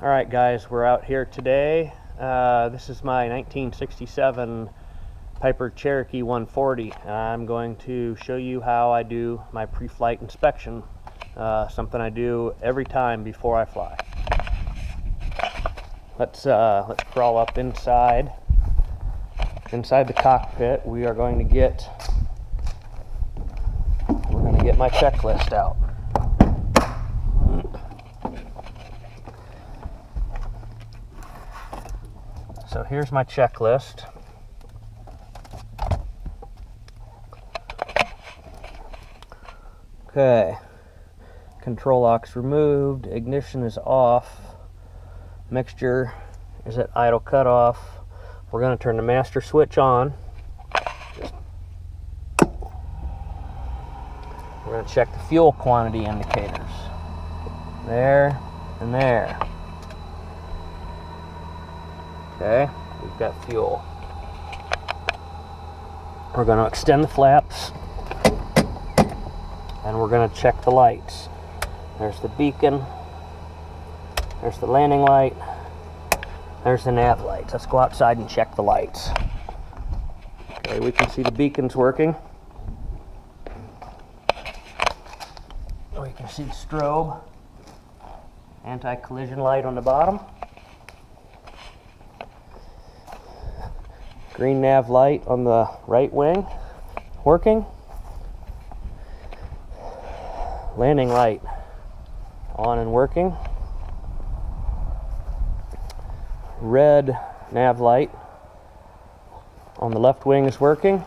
Alright guys, we're out here today. This is my 1967 Piper Cherokee 140. I'm going to show you how I do my pre-flight inspection, something I do every time before I fly. Let's crawl up inside the cockpit. We're going to get my checklist out. So here's my checklist. Okay, control locks removed, ignition is off, mixture is at idle cutoff. We're going to turn the master switch on. We're going to check the fuel quantity indicators. There and there. Okay, we've got fuel. We're going to extend the flaps and we're going to check the lights. There's the beacon, there's the landing light, there's the nav lights. Let's go outside and check the lights. Okay, we can see the beacon's working. We can see the strobe, anti-collision light on the bottom. Green nav light on the right wing, working. Landing light on and working. Red nav light on the left wing is working.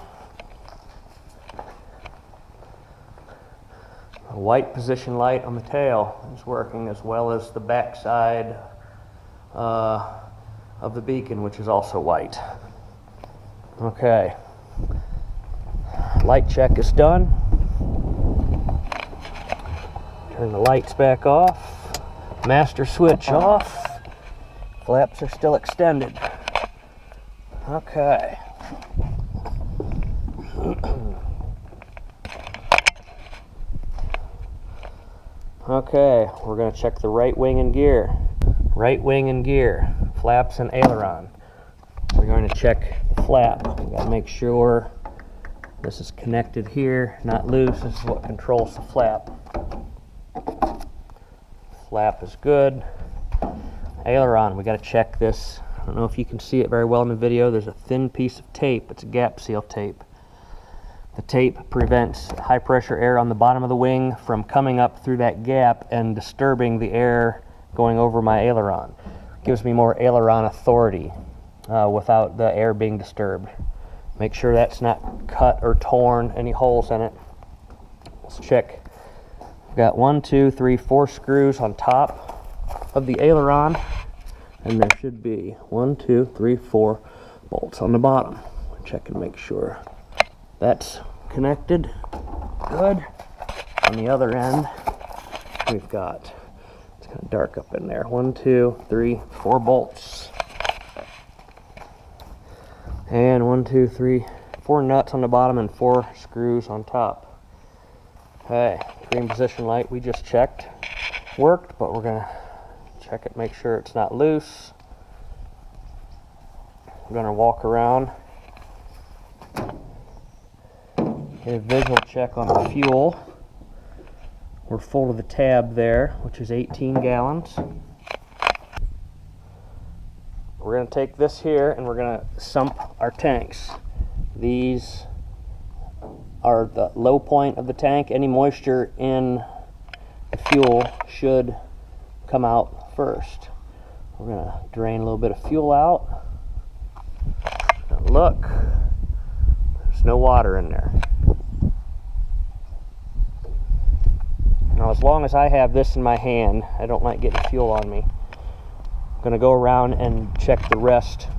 A white position light on the tail is working, as well as the back side of the beacon, which is also white. Okay, light check is done. Turn the lights back off. Master switch off. Flaps are still extended. Okay. Okay, we're going to check the right wing and gear. Right wing and gear. Flaps and aileron. We're going to check the flap. We've got to make sure this is connected here, not loose. This is what controls the flap. Flap is good. Aileron, we got to check this. I don't know if you can see it very well in the video. There's a thin piece of tape. It's a gap seal tape. The tape prevents high pressure air on the bottom of the wing from coming up through that gap and disturbing the air going over my aileron. Gives me more aileron authority without the air being disturbed. Make sure that's not cut or torn, any holes in it. Let's check. We've got 1, 2, 3, 4 screws on top of the aileron, and there should be 1, 2, 3, 4 bolts on the bottom. Check and make sure that's connected. Good. On the other end, we've got, it's kind of dark up in there, 1, 2, 3, 4 bolts. And 1, 2, 3, 4 nuts on the bottom and 4 screws on top. Okay, green position light we just checked worked, but we're gonna check it, make sure it's not loose. We're gonna walk around, get a visual check on the fuel. We're full to the tab there, which is 18 gallons. We're going to take this here and we're going to sump our tanks. These are the low point of the tank. Any moisture in the fuel should come out first. We're going to drain a little bit of fuel out. Now look, there's no water in there. Now as long as I have this in my hand, I don't like getting fuel on me. I'm going to go around and check the rest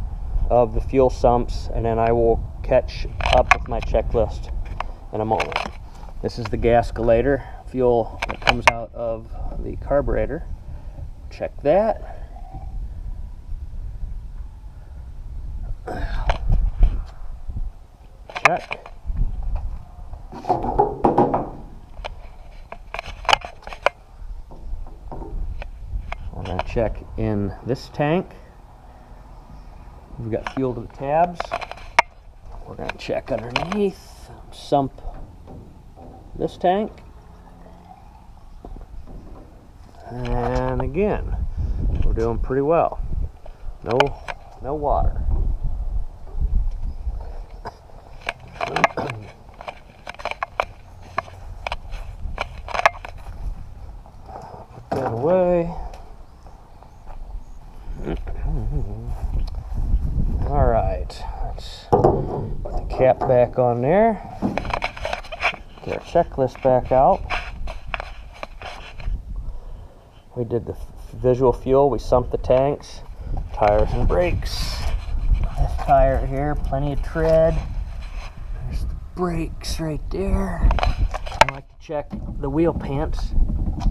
of the fuel sumps, and then I will catch up with my checklist in a moment. This is the gascolator, fuel that comes out of the carburetor. Check that. Check. check in this tank. We've got fuel to the tabs. We're going to check underneath, sump this tank. And again, we're doing pretty well. No water. Put that away. All right, let's put the cap back on there. Get our checklist back out. We did the visual fuel, we sumped the tanks, tires and brakes. This tire here, plenty of tread. There's the brakes right there. I like to check the wheel pants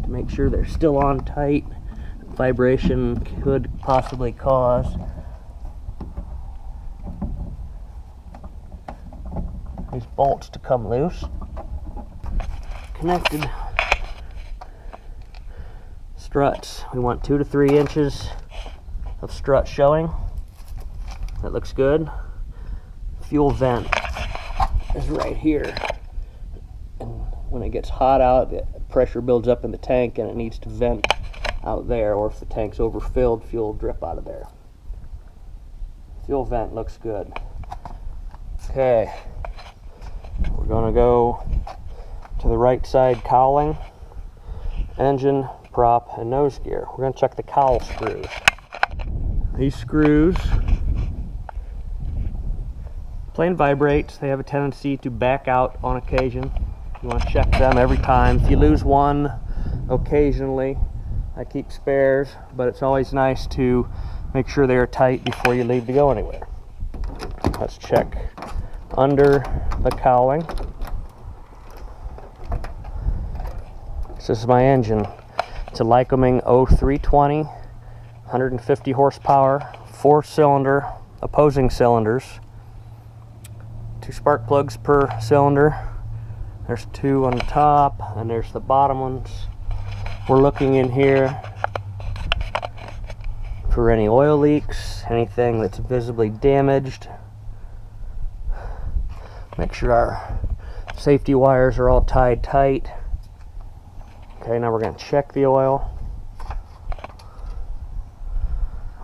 to make sure they're still on tight. Vibration could possibly cause these bolts to come loose. Connected. Struts, we want 2 to 3 inches of strut showing. That looks good. Fuel vent is right here, and when it gets hot out, the pressure builds up in the tank and it needs to vent out there, or if the tank's overfilled, fuel will drip out of there. Fuel vent looks good. Okay, we're going to go to the right side cowling, engine, prop, and nose gear. We're going to check the cowl screws. These screws, plane vibrates. They have a tendency to back out on occasion. You want to check them every time. If you lose one occasionally, I keep spares, but it's always nice to make sure they are tight before you leave to go anywhere. Let's check under the cowling. This is my engine. It's a Lycoming 0320, 150 horsepower, 4-cylinder, opposing cylinders, 2 spark plugs per cylinder. There's 2 on the top, and there's the bottom ones. We're looking in here for any oil leaks, anything that's visibly damaged. Make sure our safety wires are all tied tight. Okay, now we're going to check the oil.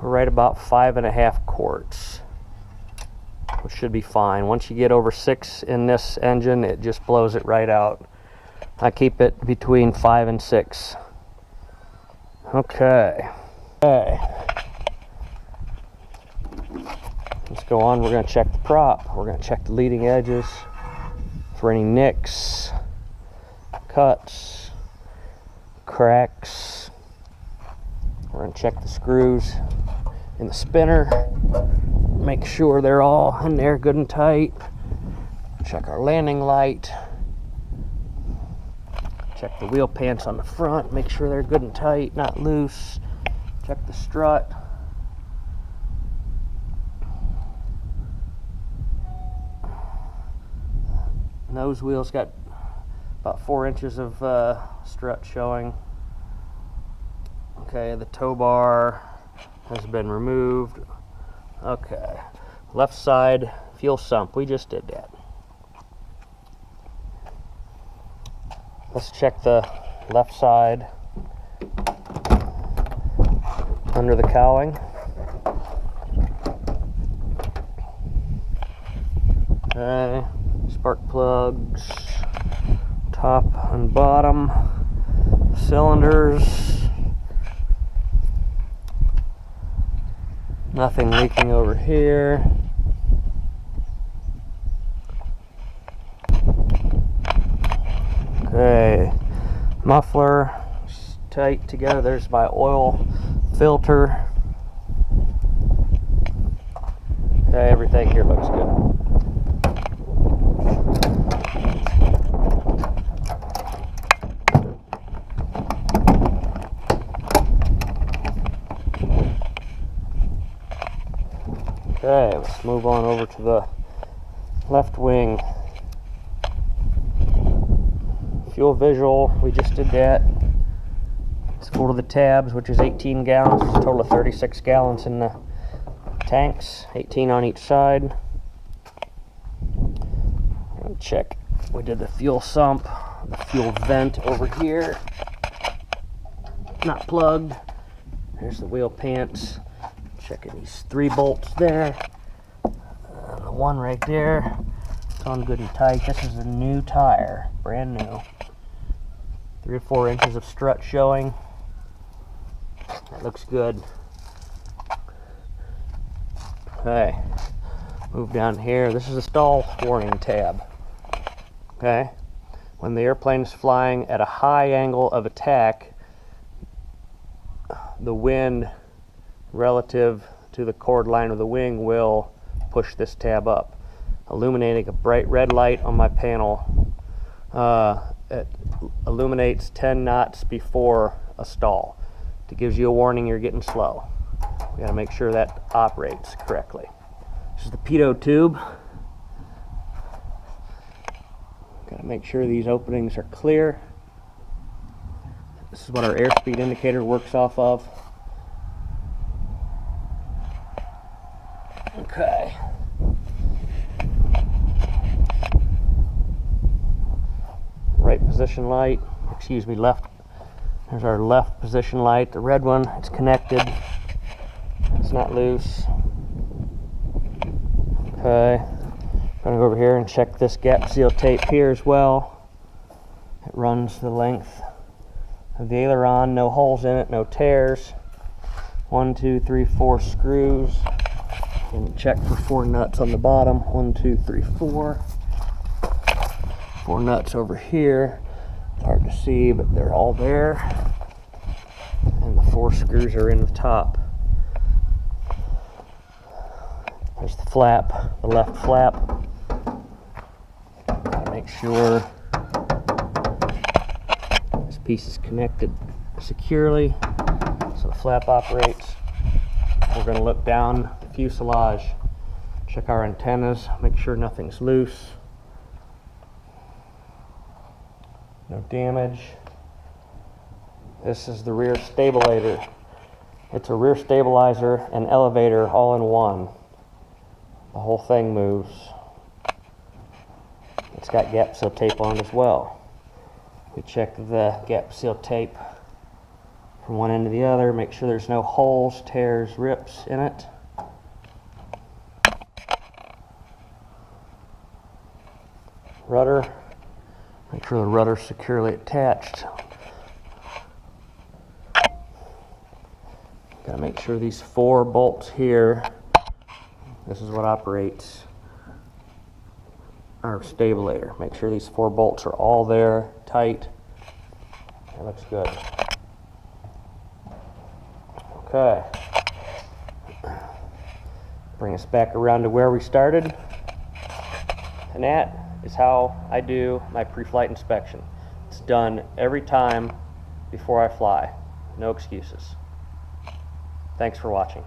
We're right about 5.5 quarts, which should be fine. Once you get over 6 in this engine, it just blows it right out. I keep it between 5 and 6. Okay. Let's go on. We're going to check the prop. We're going to check the leading edges for any nicks, cuts, cracks. We're going to check the screws in the spinner. Make sure they're all in there good and tight. Check our landing light. Check the wheel pants on the front. Make sure they're good and tight, not loose. Check the strut. Nose wheel's got about 4 inches of strut showing. Okay, the tow bar has been removed. Okay, left side fuel sump, we just did that. Let's check the left side under the cowling. Okay, spark plugs, top and bottom, cylinders. Nothing leaking over here. Okay, muffler tight together. There's my oil filter. Okay, everything here looks good. Okay, let's move on over to the left wing. Fuel visual, we just did that. It's full of the tabs, which is 18 gallons. There's a total of 36 gallons in the tanks, 18 on each side. And check, we did the fuel sump, the fuel vent over here, not plugged. There's the wheel pants. Checking these 3 bolts there. The one right there. It's on good and tight. This is a new tire, brand new. 3 to 4 inches of strut showing. That looks good. Okay, move down here. This is a stall warning tab. Okay, when the airplane is flying at a high angle of attack, the wind relative to the chord line of the wing will push this tab up, illuminating a bright red light on my panel. It illuminates 10 knots before a stall. It gives you a warning you're getting slow. We got to make sure that operates correctly. This is the pitot tube. Got to make sure these openings are clear. This is what our airspeed indicator works off of. Okay. Right position light, excuse me, left. There's our left position light, the red one. It's connected. It's not loose. Okay. I'm going to go over here and check this gap seal tape here as well. It runs the length of the aileron, no holes in it, no tears. 1, 2, 3, 4 screws. And check for 4 nuts on the bottom. 1, 2, 3, 4. 4 nuts over here. It's hard to see, but they're all there. And the 4 screws are in the top. There's the flap, the left flap. Gotta make sure this piece is connected securely so the flap operates. We're going to look down the fuselage, check our antennas, make sure nothing's loose, no damage. This is the rear stabilizer. It's a rear stabilizer and elevator all in one. The whole thing moves. It's got gap seal tape on it as well. We check the gap seal tape from one end to the other, make sure there's no holes, tears, rips in it. Rudder, make sure the rudder's securely attached. Got to make sure these 4 bolts here, this is what operates our stabilizer. Make sure these 4 bolts are all there, tight. That looks good. Okay. Bring us back around to where we started. And that is how I do my pre-flight inspection. It's done every time before I fly. No excuses. Thanks for watching.